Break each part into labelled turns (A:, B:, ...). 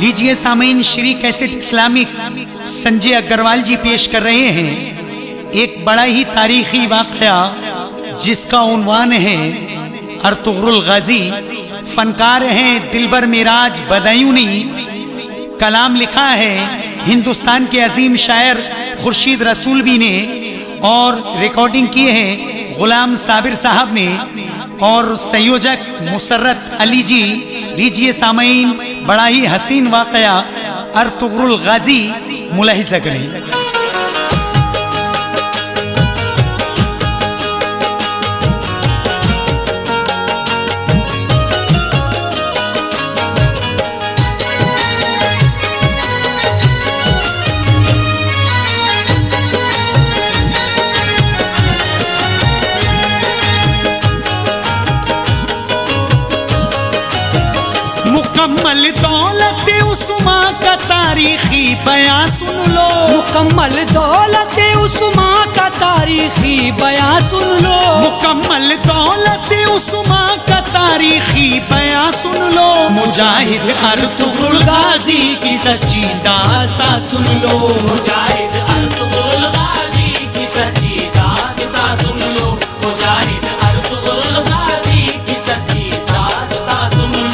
A: लीजिए सामीन, Shri cassette Islamic Sanjay Agarwal जी पेश कर रहे हैं एक बड़ा ही तारीखी वाक़या जिसका उन्वान है अर्तुगरुल गाजी। फनकार हैं दिलबर मिराज बदायूनी। कलाम लिखा है हिंदुस्तान के अजीम शायर खुर्शीद रसूलवी ने और रिकॉर्डिंग किए हैं गुलाम साबिर साहब ने और संयोजक मुसर्रत अली जी। लीजिए सामीन, बड़ा ही हसीन वाक़या अर्तुगरुल गाजी मुलाहिज़ा करें। मुकम्मल दौलत उस्मा का तारीखी बयां सुन लो।
B: मुकम्मल दौलत उस्मा का तारीखी बयां सुन लो।
A: मुकम्मल दौलत उस्मा का तारीखी बयां सुन लो।
B: मुजाहिद अर्तुगरुल गाजी की सच्ची दास्तां सुन लो।
C: मुजाहिद अर्तुगरुल गाजी की सच्ची दास्तां सुन लो। मुजाहिद अर्तुगरुल गाजी की सच्ची दास्तां सुन लो।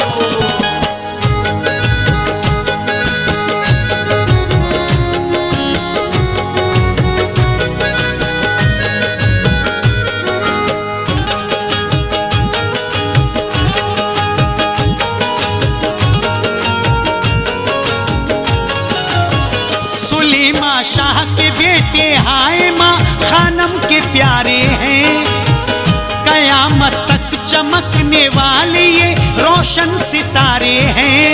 A: शाह के बेटे हायमा खानम के प्यारे हैं। कयामत तक चमकने वाले ये रोशन सितारे हैं।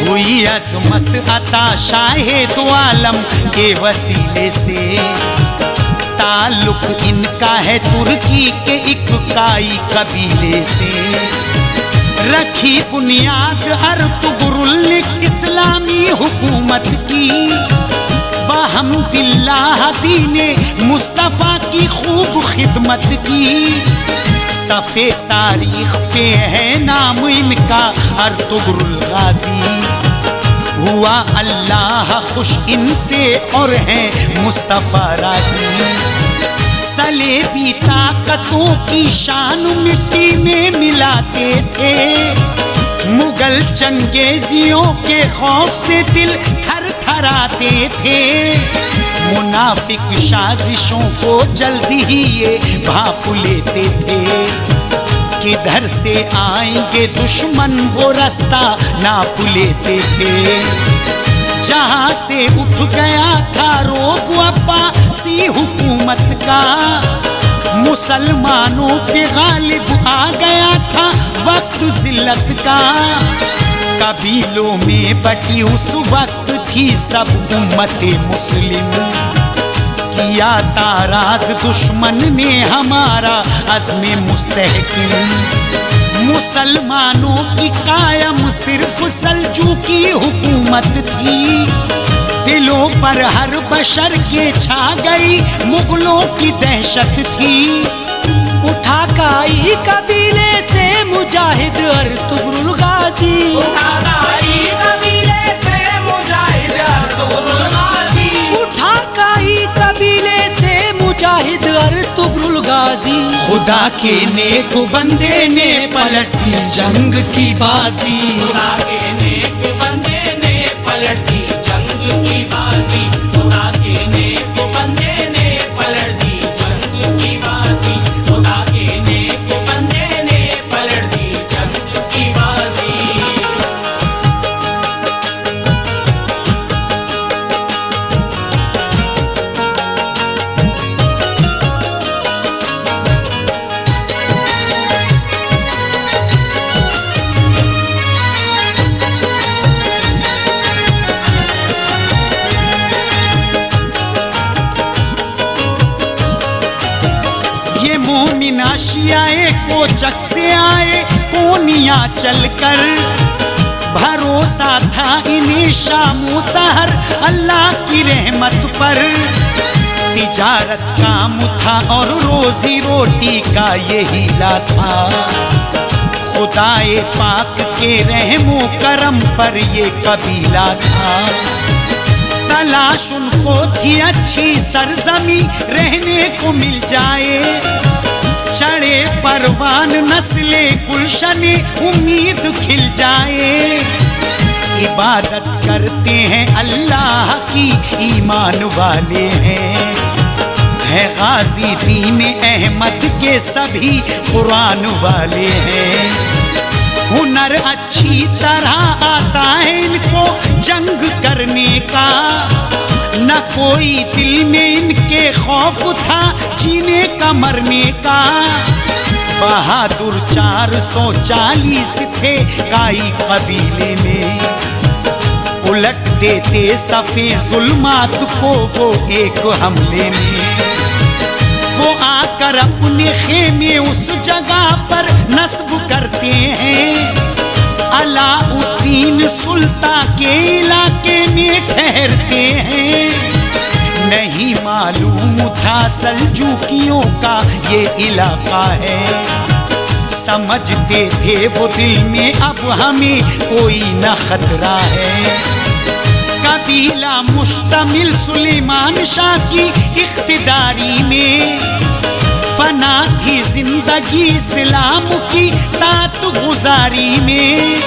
A: हुई अज़मत अता शाहे दो आलम के वसीले से। ताल्लुक इनका है तुर्की के इक्काई कबीले से। रखी बुनियाद अर्तुगरुल इस्लामी हुकूमत की। बहम्दिल्लाह दीने मुस्तफ़ा की खूब खिदमत की। सफ़े तारीख पे है नाम इनका अर्तुगरुल गाजी। हुआ अल्लाह खुश इनसे और है मुस्तफ़ा राजी। सलेबी ताकतों की शान मिट्टी में मिलाते थे। मुगल चंगेजियों के खौफ से दिल थरथराते थे। मुनाफिक साजिशों को जल्दी ही ये भांप लेते थे। किधर से आएंगे दुश्मन वो रास्ता नाप लेते थे। जहाँ से उठ गया था रोब अब्बासी हुकूमत का। मुसलमानों पे गालिब आ गया था वक्त जिल्लत का। कबीलों में बटी उस वक्त थी सब उम्मते मुस्लिम। किया ताराज दुश्मन ने हमारा अज़्मे मुस्तहकिम। मुसलमानों की कायम सिर्फ सल्जूकी हुकूमत थी। दिलों पर हर बशर के छा गई मुगलों की दहशत थी।
B: उठा काई कबीले से मुजाहिद अर्तुगरुल गाजी।
C: उठा काई कबीले से मुजाहिद अर्तुगरुल गाजी।
B: उठा काई कबीले से मुजाहिद अर्तुगरुल गाजी। खुदा के नेक बंदे ने पलट दी जंग की बाजी।
C: खुदा के नेक बंदे ने पलट दी जंग की बाजी। खुदा के नेक बंदे ने पलट दी जंग की बाजी। खुदा के नेक बंदे ने पलट दी जंग की बाजी।
A: मोमिन आशियाए को चक से आए कोनिया चलकर। भरोसा था इन्हें शामो सहर अल्लाह की रहमत पर। तिजारत काम था और रोजी रोटी का यही ला था। खुदाए पाक के रहमो करम पर ये कबीला था। तलाश उनको थी अच्छी सरजमी रहने को मिल जाए, चढ़े परवान नस्ले गुलशने उम्मीद खिल जाए। इबादत करते हैं अल्लाह की ईमान वाले हैं, है गाजी दीन अहमद के सभी कुरान वाले हैं। हुनर अच्छी तरह आता है इनको जंग करने का, न कोई दिल में इनके खौफ था जीने का मरने का। बहादुर 440 थे काई कबीले में, उलट देते सफे जुल्मात को वो एक हमले में। वो आकर अपने खेमे उस जगह पर नस्ब करते हैं, अलाउद्दीन सुल्तान के इलाके में ठहरते हैं। नहीं मालूम था सल्जूकियों का ये इलाका है, समझते थे वो दिल में अब हमें कोई न खतरा है। कबीला मुश्तमिल सुलेमान शाह की इख्तिदारी में, फना थी जिंदगी इस्लाम की तात गुजारी में।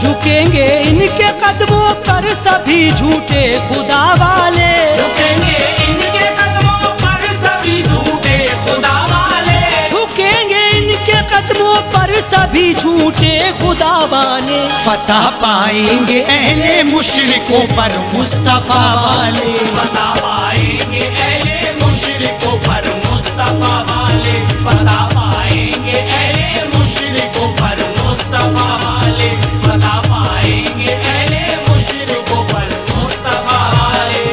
B: झुकेंगे इनके कदमों पर सभी झूठे खुदा वाले,
C: झुकेंगे इनके कदमों पर सभी झूठे खुदा वाले,
B: झुकेंगे इनके कदमों पर सभी झूठे खुदा वाले।
A: फतह पाएंगे अहले मुशरिकों पर मुस्तफा वाले,
C: फतह पाएंगे अहले मुशरिकों पर मुस्तफा वाले, फतह पाएंगे अहले मुशरिकों पर मुस्तफा वाले, फतह पाएंगे अहले मुशरिकों पर मुस्तफा वाले।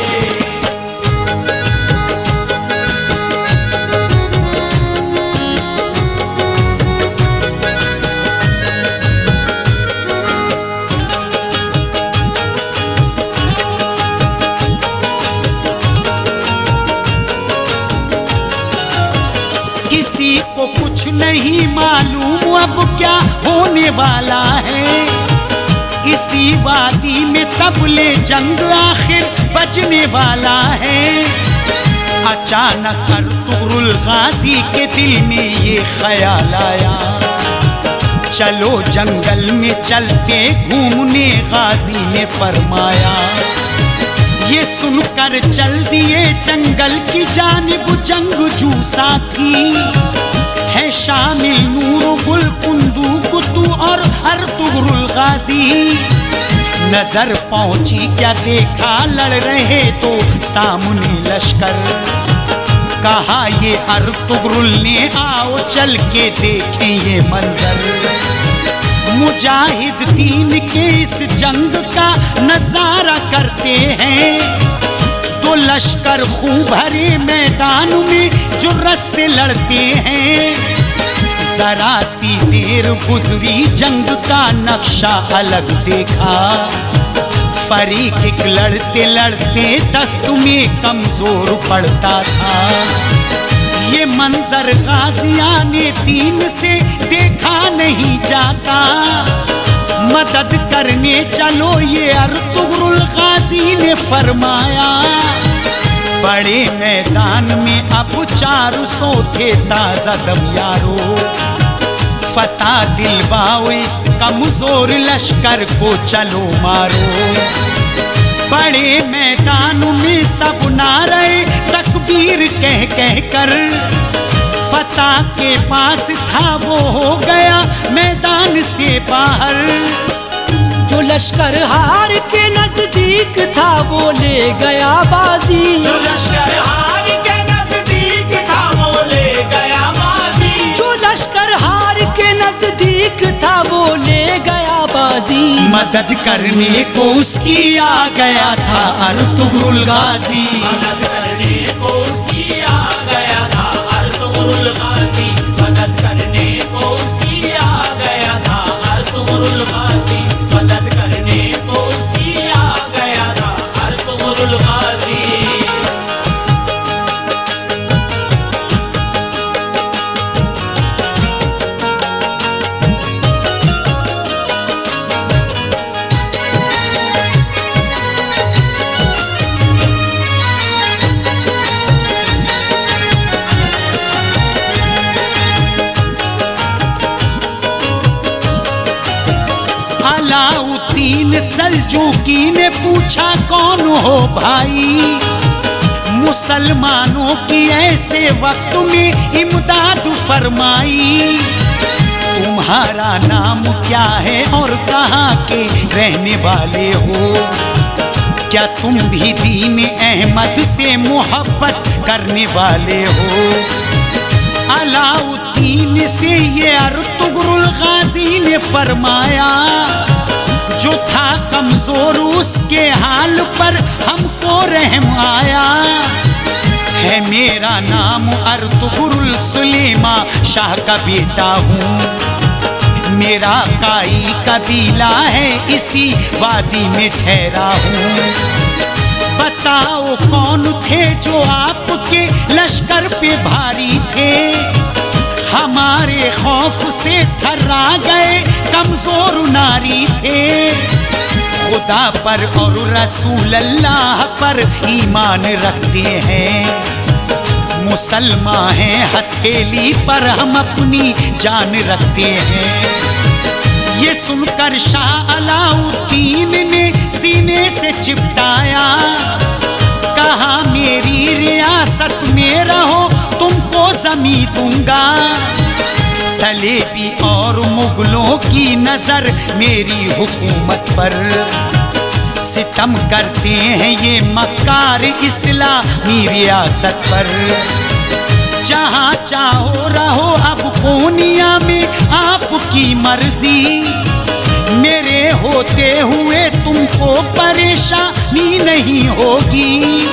A: किसी को कुछ नहीं मालूम अब क्या होने वाला है। इसी वादी में तबले जंग आखिर बजने वाला है। अचानक अर्तुगरुल गाजी के दिल में ये ख्याल आया, चलो जंगल में चलते घूमने। गाजी ने फरमाया, ये सुनकर चल दिए जंगल की जानिब जंगजू साथी। है शामिल नूर गुल कुंदूकुतु और अर्तुगरुल गाजी। नजर पहुंची क्या देखा लड़ रहे तो सामने लश्कर। कहा ये अर्तुगरुल ने, आओ चल के देखें ये मंजर। मुजाहिद दीन के इस जंग का नजारा करते हैं। तो लश्कर खूब भरे मैदान में जुर्रत से लड़ते हैं। जरा सी देर गुजरी जंग का नक्शा अलग देखा। फरीक एक लड़ते लड़ते दस्त में कमजोर पड़ता था। ये मंजर गाजियाने दीन से देखा नहीं जाता। मदद करने चलो ये अर्तुगरुल गाजी ने फरमाया। बड़े मैदान में अब 400 थे ताजा दम यारो। फतह दिलवाओ इस कमजोर लश्कर को चलो मारो। बड़े मैदान में सब नारे तकबीर कह कह कर। फतह के पास था वो हो गया मैदान से बाहर।
B: जो लश्कर हार के नजदीक था वो ले गया बाजी।
C: जो लश्कर हार के नजदीक था वो ले गया बाजी।
B: जो लश्कर हार के नजदीक था वो ले गया बाजी।
A: मदद करने को उसकी आ गया था अर्तुगरुल गाजी।
C: मदद करने को उसकी आ गया था अर्तुगरुल गाजी। मदद करने को उसकी आ गया था अर्तुगरुल गाजी। मदद करने को उसकी आ गया था अर्तुगरुल गाजी।
A: अलाउद्दीन सल्जूकी ने पूछा कौन हो भाई, मुसलमानों की ऐसे वक्त में इमदाद फरमाई। तुम्हारा नाम क्या है और कहाँ के रहने वाले हो, क्या तुम भी दीन अहमद से मोहब्बत करने वाले हो। अलाउद्दीन से ये अर्तुगरुल गाजी ने फरमाया, जो था कमजोर उसके हाल पर हमको रहम आया। है मेरा नाम अर्तुगरुल सुलेमा शाह का बेटा हूँ, मेरा काई कबीला है इसी वादी में ठहरा हूँ। बताओ कौन थे जो आपके लश्कर पे भारी थे, हमारे खौफ से थर्रा गए कमजोर नारी थे। खुदा पर और रसूल अल्लाह पर ईमान रखते हैं, मुसलमान हैं हथेली पर हम अपनी जान रखते हैं। ये सुनकर शाह अलाउद्दीन ने सीने से चिपटाया, कहा मेरी रियासत में रहो तुमको जमीन दूंगा। सलेबी और मुगलों की नजर मेरी हुकूमत पर, सितम करते हैं ये मक्कार इस्लामी रियासत पर। जहाँ चाहो रहो अब कोनिया में आपकी मर्जी, मेरे होते हुए तुमको परेशानी नहीं होगी।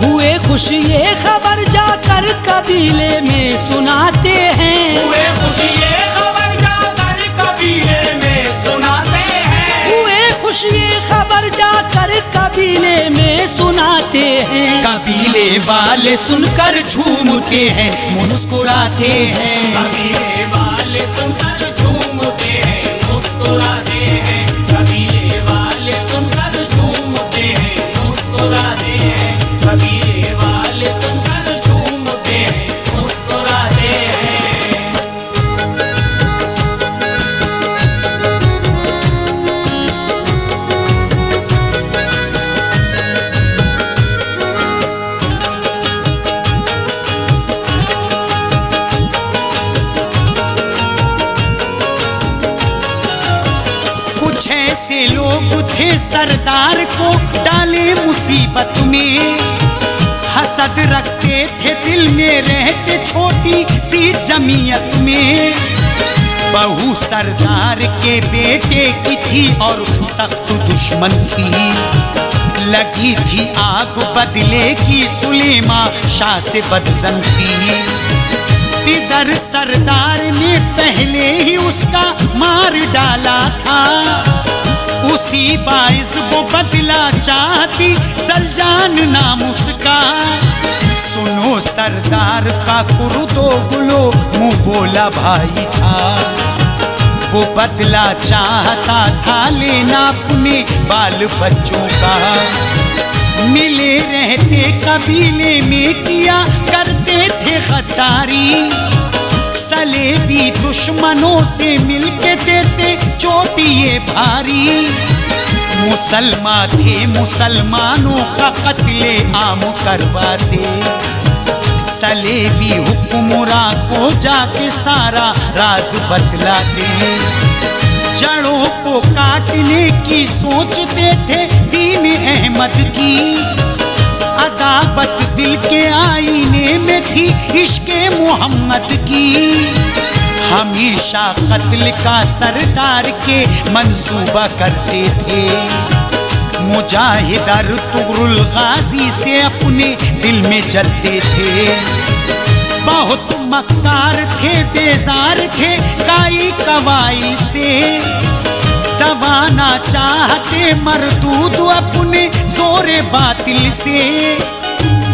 B: हुए खुश ये खबर जाकर कबीले में सुनाते हैं,
C: हुए खुशी ये खबर जाकर कबीले में सुनाते हैं,
B: हुए खुश ये खबर जाकर कबीले में सुनाते हैं।
A: कबीले वाले सुनकर झूमते हैं मुस्कुराते हैं,
C: कबीले वाले सुनकर झूमते हैं मुस्कुराते हैं, कबीले वाले सुनकर झूमते हैं मुस्कुराते हैं, कबीले वाले सुनकर झूमते हैं मुस्कुराते हैं।
A: कुछ ऐसे लोग थे सरदार को डाले मुसीबत में, हसद रखते थे दिल में रहते छोटी सी जमीयत में। बहू सरदार के बेटे की थी और सख्त दुश्मन थी, लगी थी आग बदले की सुलेमा शाह से बदजन थी। इधर सरदार ने पहले ही उसका मार डाला था, उसी बाइस वो बदला चाहती सलजान नाम उसका। सुनो सरदार का कुर्दो गुलो मुँह बोला भाई था, वो बदला चाहता था लेना अपने बाल बच्चों का। मिले रहते कबीले में किया करते थे गद्दारी, सलेबी दुश्मनों से मिलके देते चोटी ये भारी। मुसलमान थे मुसलमानों का कत्ले आम करवाते, सलेबी हुक्मरां को जाके सारा राज बतलाते। जड़ों को काटने की सोचते थे दीन अहमद की, अदावत दिल के आईने में थी इश्क़े मोहम्मद की। हमेशा कत्ल का सरदार के मंसूबा करते थे, मुजाहिद अर्तुगरुल गाजी से अपने दिल में जलते थे। बहुत मक्कार थे बेजार थे काई कवाई से, दबाना चाहते मरदूद अपने जोरे बातिल से।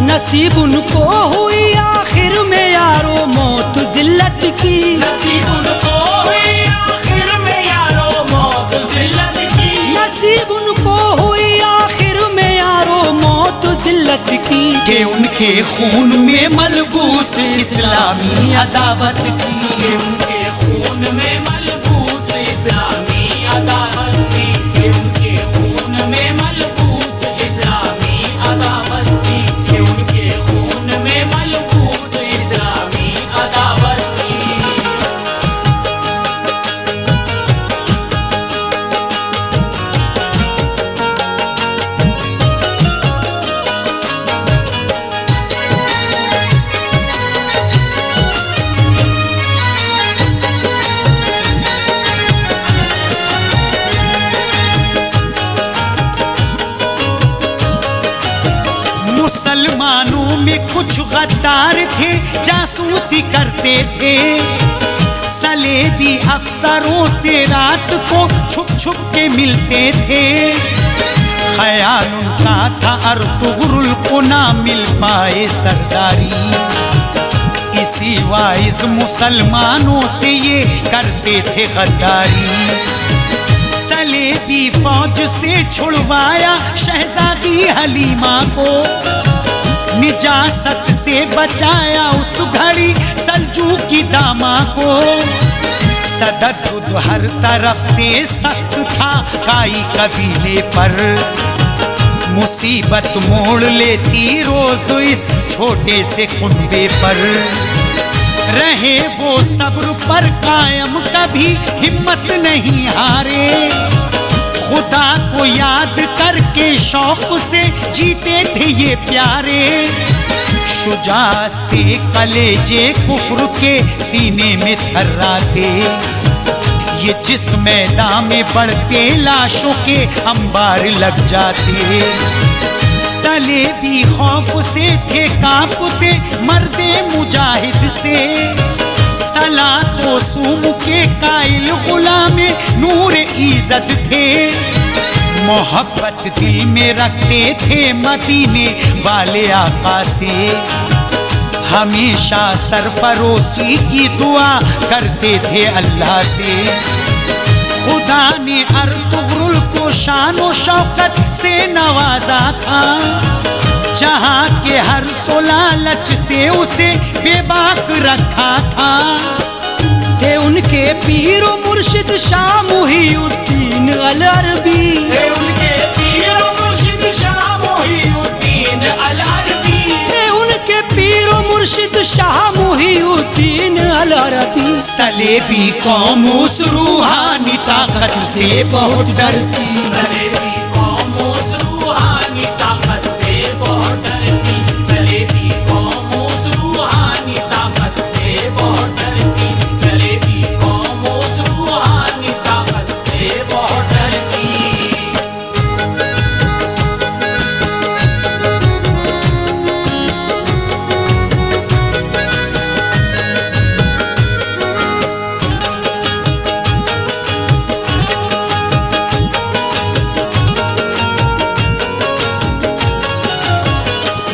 B: नसीब उनको हुई आखिर में यारो मौत जिल्लत की,
C: नसीब उनको हुई आखिर में यारो मौत जिल्लत की,
B: नसीब उनको हुई आखिर में यारो मौत जिल्लत की।
A: कि उनके खून में मलबूस इस्लामी अदावत की,
C: उनके खून में मलबूस इस्लामी अदावत
A: में कुछ गद्दार थे, जासूसी करते थे। सलेबी अफसरों से रात को छुप छुप के मिलते थे। ख्याल उनका था अर्तुगरुल को ना मिल पाए सरदारी, इसी वाइज मुसलमानों से ये करते थे गद्दारी। सलेबी फौज से छुड़वाया शहजादी हलीमा को, निजासत से बचाया उस घड़ी सल्जूकी दामा को। सदद हर तरफ से सख्त था काई कबीले पर, मुसीबत मोड़ लेती रोज इस छोटे से कुनबे पर। रहे वो सब्र पर कायम, कभी हिम्मत नहीं हारे। खुदा को याद करके शौक से जीते थे ये प्यारे। शुजाअत से कलेजे कुफ्र के सीने में थर्राते, ये जिस मैदान में बढ़ते लाशों के अंबार लग जाते। सलेबी खौफ से थे कांपते मर्दे मुजाहिद से, सलातो सूम के कायल गुलामे नूर इज़्ज़त थे। मोहब्बत दिल में रखते थे मदीने वाले आका से, हमेशा सरफरोशी की दुआ करते थे अल्लाह से। खुदा ने अर्तुगरुल को शानो शौकत से नवाजा था, जहाँ के हर लालच से उसे बेबाक रखा था।
B: थे उनके पीरो मुर्शिद शाह मुहीउद्दीन अल अरबी,
C: थे उनके पीरो मुर्शिद शाह मुहीउद्दीन अल अरबी,
B: थे उनके पीरो मुर्शिद शाह मुहीउद्दीन अल अरबी।
A: सलेबी कौम उस रूहानी ताकत से बहुत डरती,
C: सलेबी कौम उस रूहानी ताकत से बहुत डरती, सलेबी कौम उस रूहानी ताकत से बहुत डरती, सलेबी कौम उस रूहानी ताकत से बहुत डरती।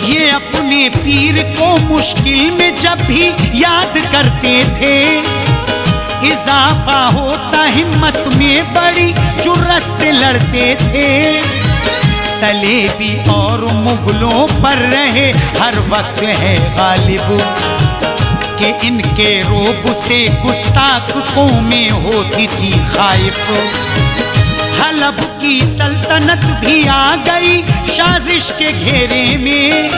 A: ये अपने पीर को मुश्किल में जब भी याद करते थे, इजाफा होता हिम्मत में बड़ी जुर्रत से लड़ते थे। सलेबी और मुगलों पर रहे हर वक्त है गालिब, कि इनके रोब से गुस्ताख कौमें होती थी खाइफ। हलब की सल्तनत भी आ गई साजिश के घेरे में,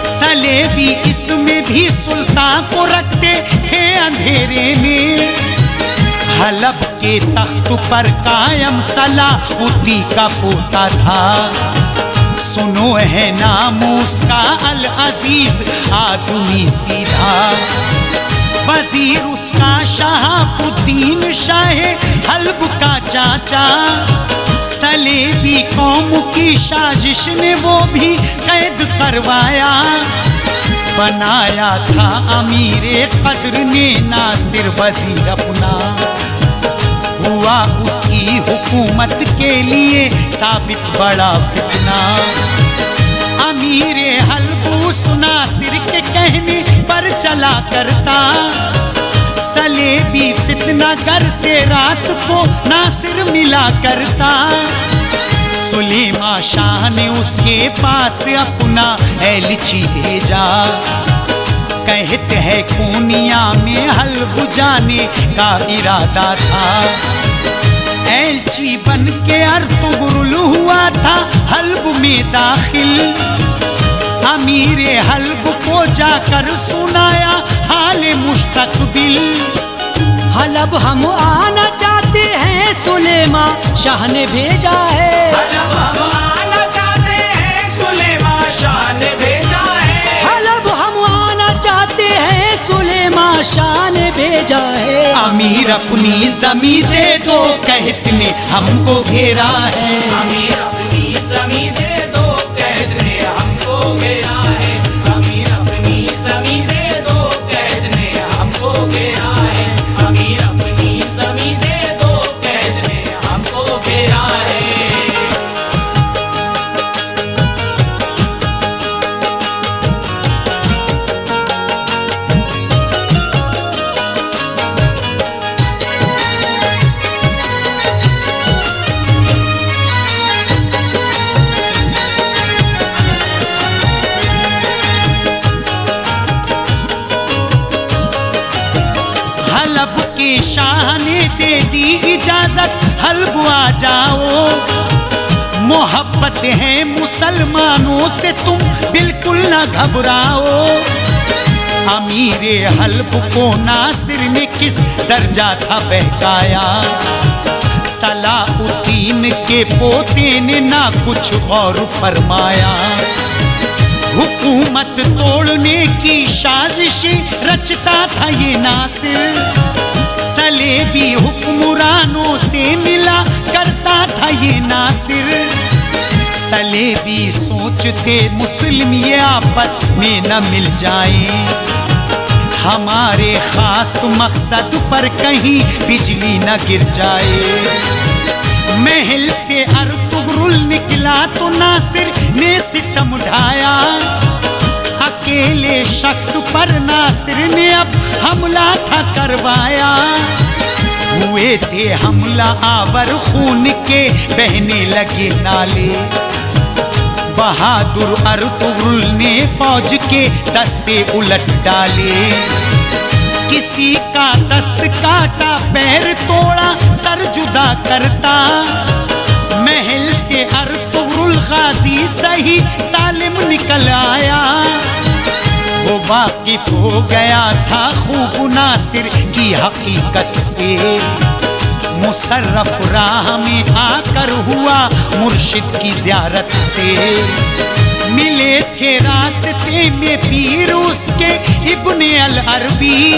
A: सलेबी इसमें भी सुल्तान को रखते थे अंधेरे में। हलब के तख्त पर कायम सलाहुद्दीन का पोता था, सुनो है नाम उसका अल अजीज आदमी सीधा। वजीर उसका शहाबुद्दीन शाह हल्ब का चाचा, सलेबी कौम की साजिश ने वो भी कैद करवाया। बनाया था अमीरे कद्र ने नासिर वजीर अपना, हुआ उसकी हुकूमत के लिए साबित बड़ा फितना। अमीरे हल्बूस नासिर के कहने पर चला करता, सलेबी फितना घर से रात को नासिर मिला करता। सुलेमा शाह ने उसके पास अपना एलची भेजा, कहते हैं कोनिया में हल्ब जाने का इरादा था। एलची बन के अर्तुगरुल हुआ था हल्ब में दाखिल, अमीरे हल्ब को जाकर सुनाया हाल मुस्तकबिल।
B: हलब हम आना चाहते हैं सुलेमा शाह ने भेजा है,
C: हलब हम आना चाहते हैं सुलेमा शाह ने भेजा है,
B: हलब हम आना चाहते हैं सुलेमा शाह ने भेजा है।
A: अमीर अपनी जमी दे दो कहत ने हमको घेरा है,
C: अमीर अपनी जमी दे दो कहत ने हमको घेरा है, अमीर
A: दी इजाजत हल्ब आ जाओ। मोहब्बत है मुसलमानों से तुम बिल्कुल न घबराओ। अमीरे हल्ब को नासिर ने किस दर्जा था बहकाया, सलाउद्दीन के पोते ने ना कुछ गौर फरमाया। हुकूमत तोड़ने की साजिशें रचता था ये नासिर, सलेबी हुक्मरानों से मिला करता था ये नासिर। सलेबी सोचते मुस्लिम ये आपस में न मिल जाए, हमारे खास मकसद पर कहीं बिजली न गिर जाए। महल से अर्तुगरुल निकला तो नासिर ने सितम ढाया, अकेले शख्स पर नासिर ने अब हमला था करवाया। हुए थे हमला आवर, खून के बहने लगे नाले, बहादुर अर्तुगरुल ने फौज के दस्ते उलट डाले। किसी का दस्त काटा, पैर तोड़ा, सर जुदा करता, महल से अर्तुगरुल गाजी सही सालिम निकल आया। वो वाकिफ हो गया था खूब नासिर की हकीकत से, मुशर्रफ राह में आकर हुआ मुर्शिद की ज़ियारत से। मिले थे रास्ते में पीर उसके इब्ने अल अरबी,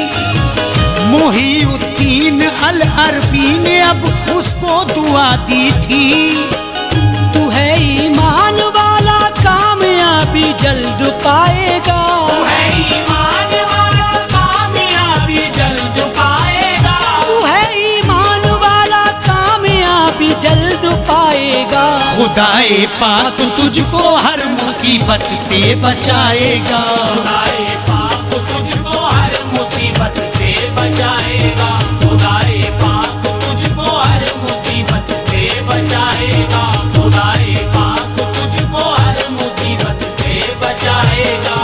A: मुहीउद्दीन अल अरबी ने अब उसको दुआ दी थी।
B: तू है ईमान वाला, कामयाबी जल्द पाएगा।
C: तू है ईमान वाला, कामयाबी जल्द पाएगा।
B: तू है ईमान वाला, कामयाबी जल्द पाएगा।
A: खुदाए पाक तुझको हर मुसीबत से बचाएगा।
C: खुदाए पाक तुझको हर मुसीबत से बचाएगा। खुदाए पाक तुझको हर मुसीबत से बचाएगा। खुदाए पाक तुझको हर मुसीबत से बचाएगा।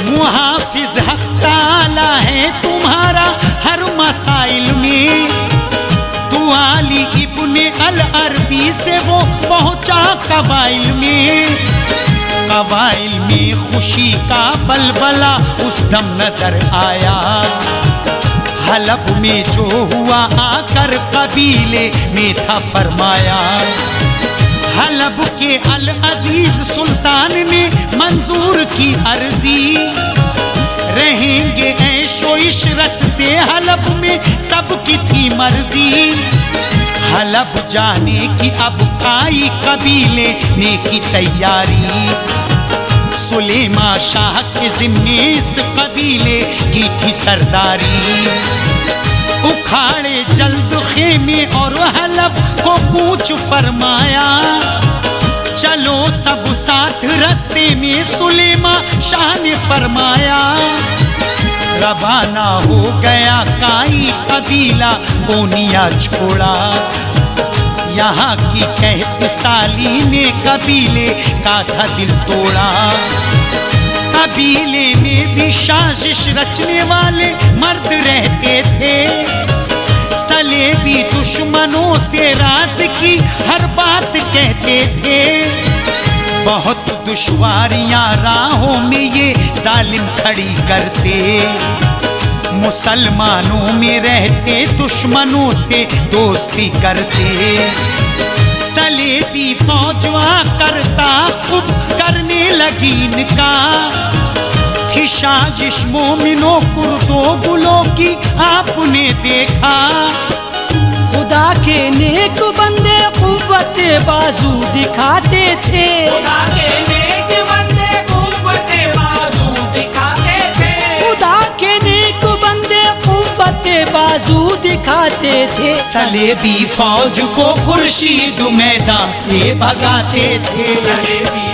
A: मुहाफिज हक ताला है तुम्हारा हर मसाइल में, दुआली इब्ने अल अरबी से वो पहुंचा कबाइल में। कबाइल में खुशी का बलबला उस दम नजर आया, हलब में जो हुआ आकर कबीले में था फरमाया। हलब के अल अजीज सुल्तान ने मंजूर की अर्जी, रहेंगे ऐशो इशरत से हलब में सबकी थी मर्जी। हलब जाने की अब आई कबीले ने की तैयारी, सुलेमा शाह के जिम्मे इस कबीले की थी सरदारी। उखाड़े जल्द खेमे और हलब को कूच फरमाया, चलो सब साथ रास्ते में सुलेमा शाह ने फरमाया। रवाना हो गया काई कबीला कोनिया छोड़ा, यहाँ की कहत साली ने कबीले का था दिल तोड़ा। कबीले में भी साजिश रचने वाले मर्द रहते थे, सलेबी दुश्मनों से राज की हर बात कहते थे। बहुत दुश्वारियां राहों में ये जालिम खड़ी करते, मुसलमानों में रहते दुश्मनों से दोस्ती करते। सलेबी फौजवा करता खूब करने लगी इनका, थी साजिश मोमिनों कुर्दो गुलों की आपने देखा।
B: खुदा के नेक बंदे कुव्वते बाजू दिखाते थे।
C: खुदा के नेक बंदे कुव्वते बाजू दिखाते थे।
B: खुदा के नेक बंदे कुव्वते बाजू दिखाते थे।
A: सलेबी फौज को खुर्शीद मैदान से भगाते थे।
C: सलेबी